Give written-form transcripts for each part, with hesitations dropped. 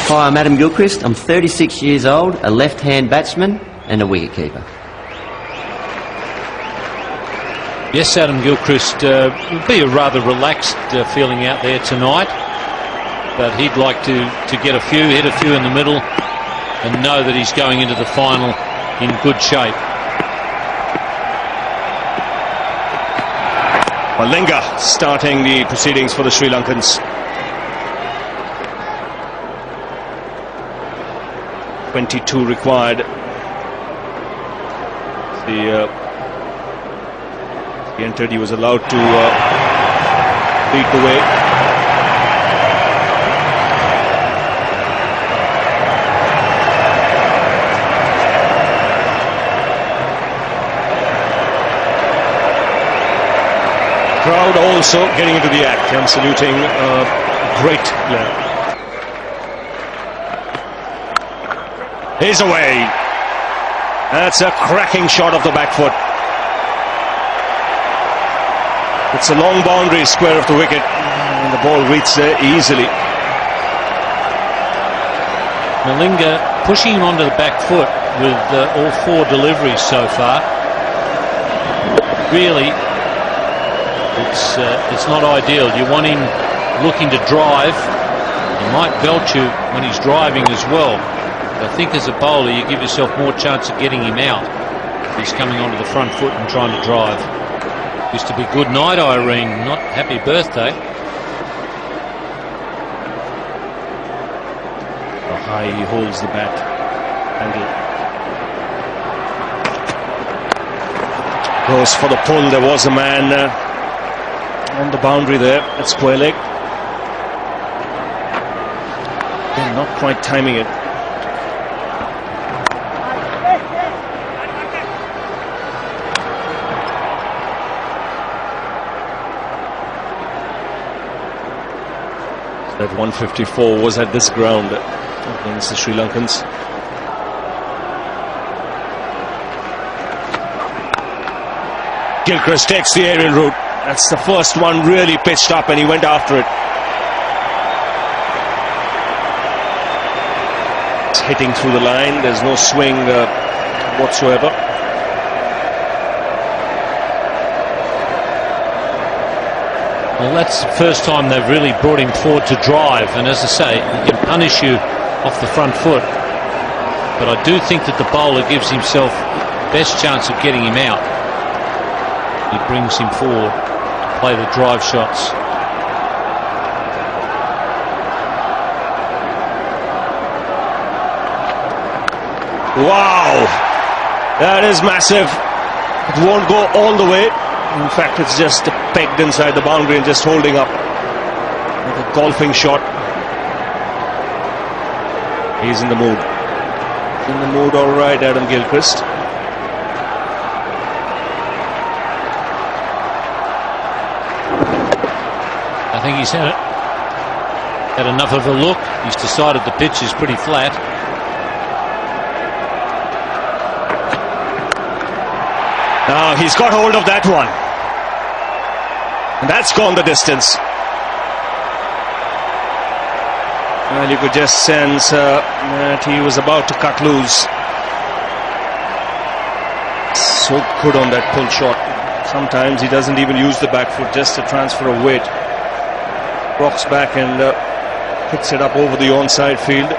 Hi, I'm Adam Gilchrist. I'm 36 years old, a left-hand batsman and a wicketkeeper. Yes, Adam Gilchrist will be a rather relaxed feeling out there tonight, but he'd like to get a few, hit a few in the middle and know that he's going into the final in good shape. Lanka starting the proceedings for the Sri Lankans. 22 required. He entered, he was allowed to lead the way. Crowd also getting into the act and saluting a great player. He's away. That's a cracking shot of the back foot. It's a long boundary square of the wicket and the ball reaches there easily. Malinga pushing him onto the back foot with all 4 deliveries so far. Really, it's not ideal. You want him looking to drive. He might belch you when he's driving as well. But I think as a bowler you give yourself more chance of getting him out if he's coming onto the front foot and trying to drive. Used to be good night, Irene, not happy birthday. How high he holds the bat handle. Goes for the pull. There was a man on the boundary there at square leg. Again, not quite timing it. That 154 was at this ground against the Sri Lankans. Gilchrist takes the aerial route. That's the first one really pitched up and he went after it. It's hitting through the line. There's no swing whatsoever. Well, that's the first time they've really brought him forward to drive, and as I say, he can punish you off the front foot. But I do think that the bowler gives himself best chance of getting him out. He brings him forward to play the drive shots. Wow, that is massive. It won't go all the way. In fact, it's just pegged inside the boundary and just holding up like a golfing shot. He's in the mood. In the mood, all right, Adam Gilchrist. I think he's had enough of a look. He's decided the pitch is pretty flat. Now he's got hold of that one. And that's gone the distance. Well, you could just sense that he was about to cut loose. So good on that pull shot. Sometimes he doesn't even use the back foot, just a transfer of weight. Rocks back and hits it up over the onside field.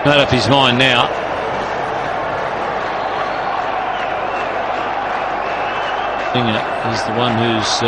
Made up his mind now. Is the one who's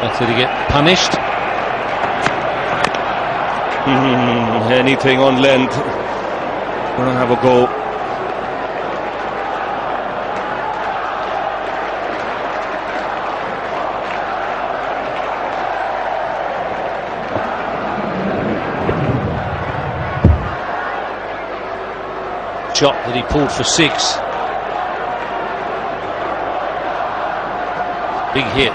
likely to get punished. Anything on length, gonna have a go. Shot that he pulled for 6. Big hit.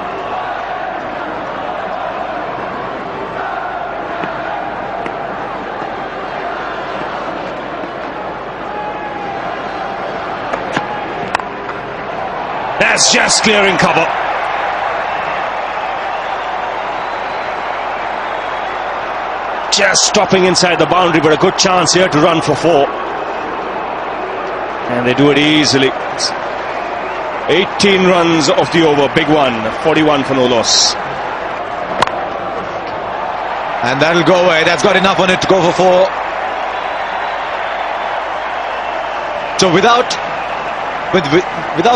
That's just clearing cover. just stopping inside the boundary, but a good chance here to run for 4. And they do it easily. 18 runs off the over, big one, 41 for no loss. And that'll go away. That's got enough on it to go for 4. So without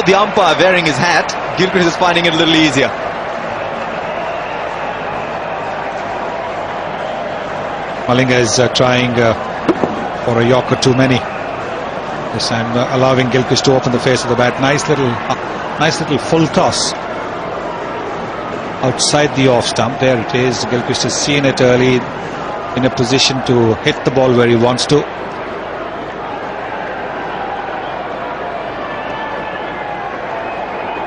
the umpire wearing his hat, Gilchrist is finding it a little easier. Malinga is trying for a Yorker too many. This time allowing Gilchrist to open the face of the bat. Nice little full toss outside the off stump. There it is. Gilchrist has seen it early, in a position to hit the ball where he wants to.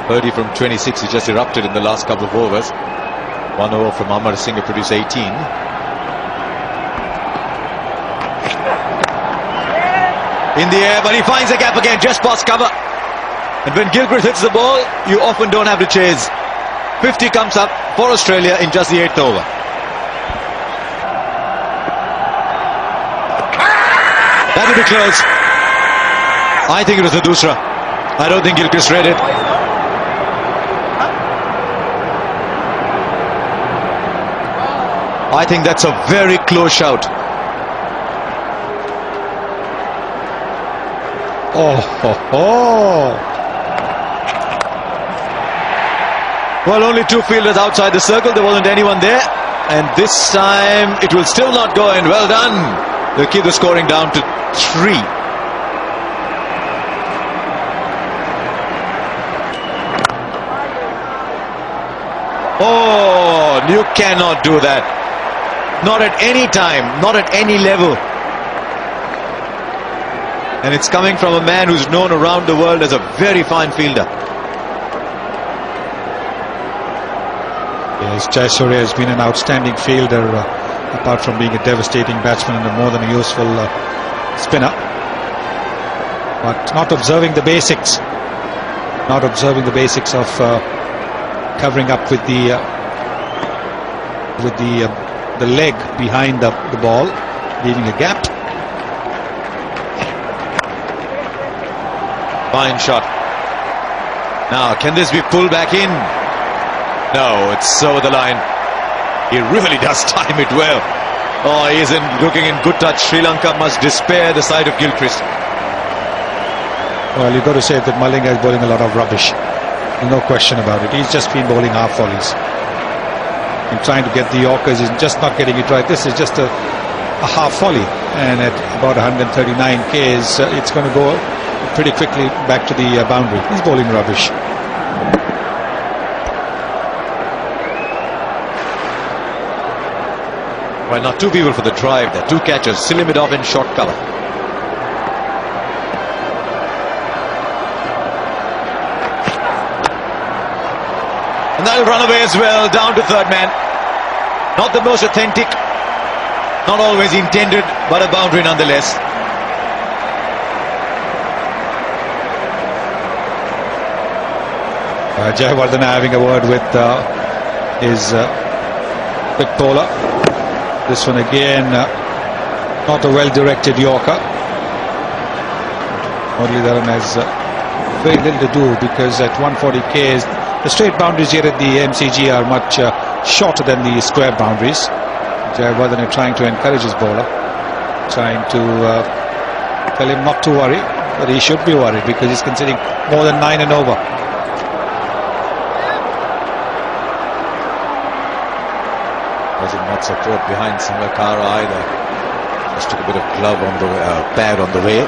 Birdie from 26, he just erupted in the last couple of overs. 1 over from Amar Singh produced 18. In the air, but he finds a gap again, just past cover. And when Gilchrist hits the ball, you often don't have to chase. 50 comes up for Australia in just the 8th over. That will be close. I think it was a dusra. I don't think Gilchrist read it. I think that's a very close shout. Well, only 2 fielders outside the circle. There wasn't anyone there. And this time it will still not go in. Well done. They'll keep the scoring down to 3. Oh, you cannot do that. Not at any time, not at any level. And it's coming from a man who's known around the world as a very fine fielder. Yes, Jayasuriya has been an outstanding fielder, apart from being a devastating batsman and a more than a useful spinner. But not observing the basics. Not observing the basics of covering up with the leg behind the ball, leaving a gap. Fine shot. Now, can this be pulled back in? No, it's over the line. He really does time it well. Oh, he isn't looking in good touch. Sri Lanka must despair the side of Gilchrist. Well, you've got to say that Malinga is bowling a lot of rubbish. No question about it. He's just been bowling half volleys. And trying to get the Yorkers, is just not getting it right. This is just a half volley. And at about 139 Ks, it's going to go pretty quickly back to the boundary. He's bowling rubbish. Well, now 2 people for the drive there. 2 catchers. Silimidov in short cover. And that'll run away as well, down to 3rd man. Not the most authentic, not always intended, but a boundary nonetheless. Jayawardene having a word with his quick bowler. This one again, not a well-directed Yorker. Muralidharan has very little to do, because at 140 Ks, the straight boundaries here at the MCG are much shorter than the square boundaries. Jayawardene trying to encourage his bowler, trying to tell him not to worry, but he should be worried because he's conceding more than 9 and over. Wasn't much support behind Sangakkara either. Just took a bit of glove on the pad on the way.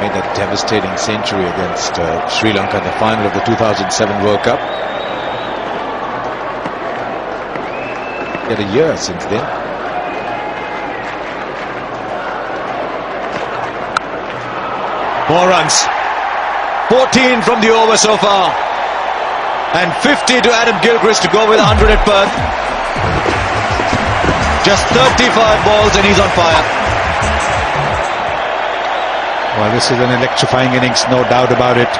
Made that devastating century against Sri Lanka in the final of the 2007 World Cup. Yet a year since then. More runs. 14 from the over so far. And 50 to Adam Gilchrist to go with 100 at Perth. Just 35 balls and he's on fire. Well, this is an electrifying innings, no doubt about it.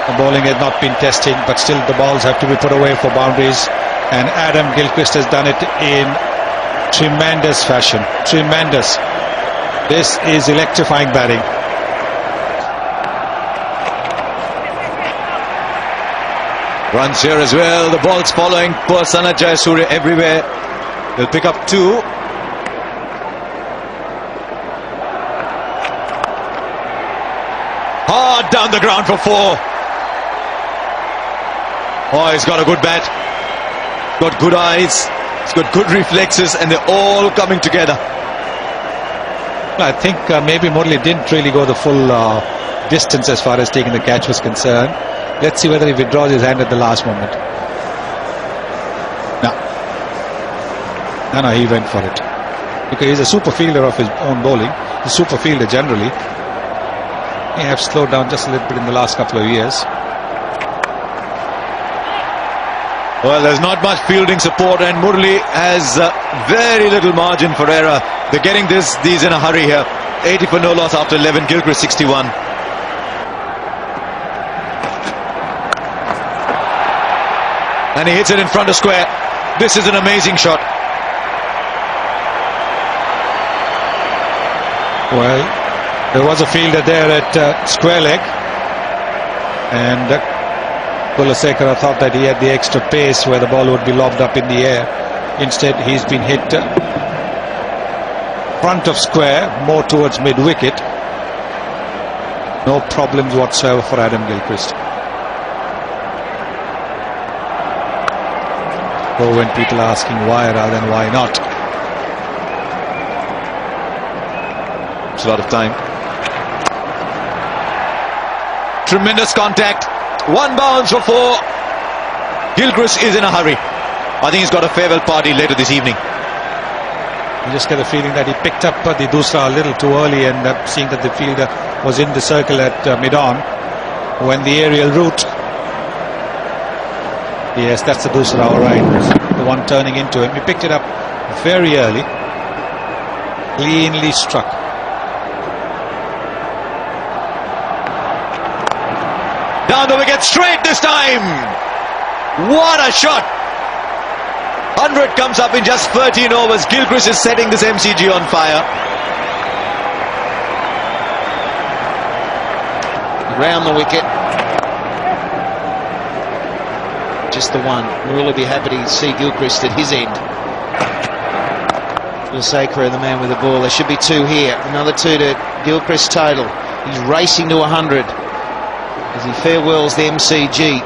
The bowling has not been testing, but still the balls have to be put away for boundaries. And Adam Gilchrist has done it in tremendous fashion. Tremendous. This is electrifying batting. Runs here as well. The ball's following. Poor Sanat Jayasuriya everywhere. They'll pick up 2. Hard down the ground for 4. Oh, he's got a good bat. Got good eyes. He's got good reflexes, and they're all coming together. I think maybe Murali didn't really go the full distance as far as taking the catch was concerned. Let's see whether he withdraws his hand at the last moment. No, he went for it. Because he's a super fielder of his own bowling. He's a super fielder generally. He have slowed down just a little bit in the last couple of years. Well, there's not much fielding support, and Murali has very little margin for error. They're getting these in a hurry here. 80 for no loss after 11. Gilchrist 61. And he hits it in front of square. This is an amazing shot. Well, there was a fielder there at square leg, and Kulasekara thought that he had the extra pace where the ball would be lobbed up in the air. Instead, he's been hit front of square, more towards mid-wicket. No problems whatsoever for Adam Gilchrist. Or when people are asking why rather than why not. It's a lot of time. Tremendous contact. 1 bounce for 4. Gilchrist is in a hurry. I think he's got a farewell party later this evening. You just get the feeling that he picked up the Dusra a little too early, and seeing that the fielder was in the circle at mid-on when the aerial route. Yes, that's the Dusra, all right. The one turning into him. He picked it up very early. Cleanly struck. Down the wicket straight this time. What a shot. 100 comes up in just 13 overs. Gilchrist is setting this MCG on fire. Round the wicket. Just the one. We'll really be happy to see Gilchrist at his end. Lusakra, the man with the ball. There should be 2 here. Another 2 to Gilchrist total. He's racing to 100 as he farewells the MCG.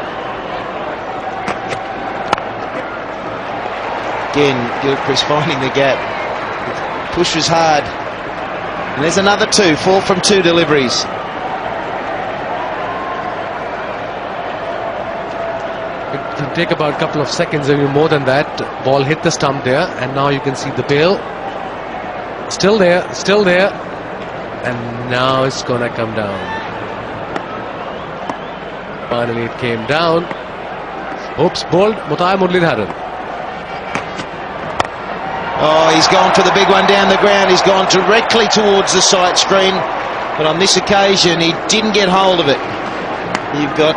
Again, Gilchrist finding the gap. Push was hard. And there's another 2. 4 from 2 deliveries. It will take about a couple of seconds, maybe more than that. Ball hit the stump there, and now you can see the bail. Still there, still there. And now it's gonna come down. Finally it came down. Hoops bowled, Mutai Muralidharan. Oh, he's gone for the big one down the ground. He's gone directly towards the sight screen. But on this occasion, he didn't get hold of it. You've got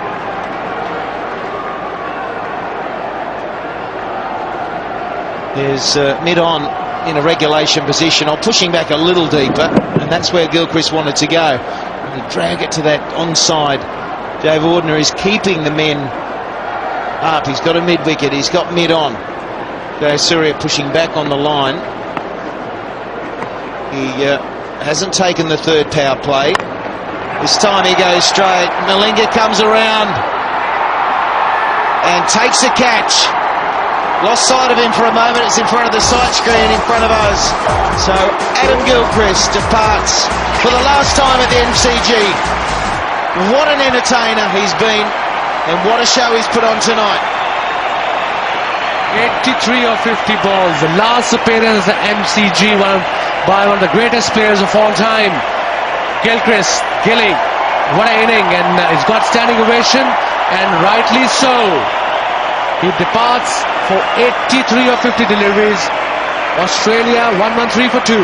there's mid-on in a regulation position, or pushing back a little deeper, and that's where Gilchrist wanted to go. And to drag it to that onside. Dave Ordner is keeping the men up. He's got a mid-wicket. He's got mid-on. Jayasuriya pushing back on the line. He hasn't taken the 3rd power play. This time he goes straight. Malinga comes around and takes a catch. Lost sight of him for a moment. It's in front of the sight screen in front of us. So Adam Gilchrist departs for the last time at the MCG. What an entertainer he's been, and what a show he's put on tonight. 83 of 50 balls. The last appearance at MCG by one of the greatest players of all time. Gilchrist, Gilly. What an inning, and he's got standing ovation, and rightly so. He departs for 83 of 50 deliveries. Australia 113 for 2.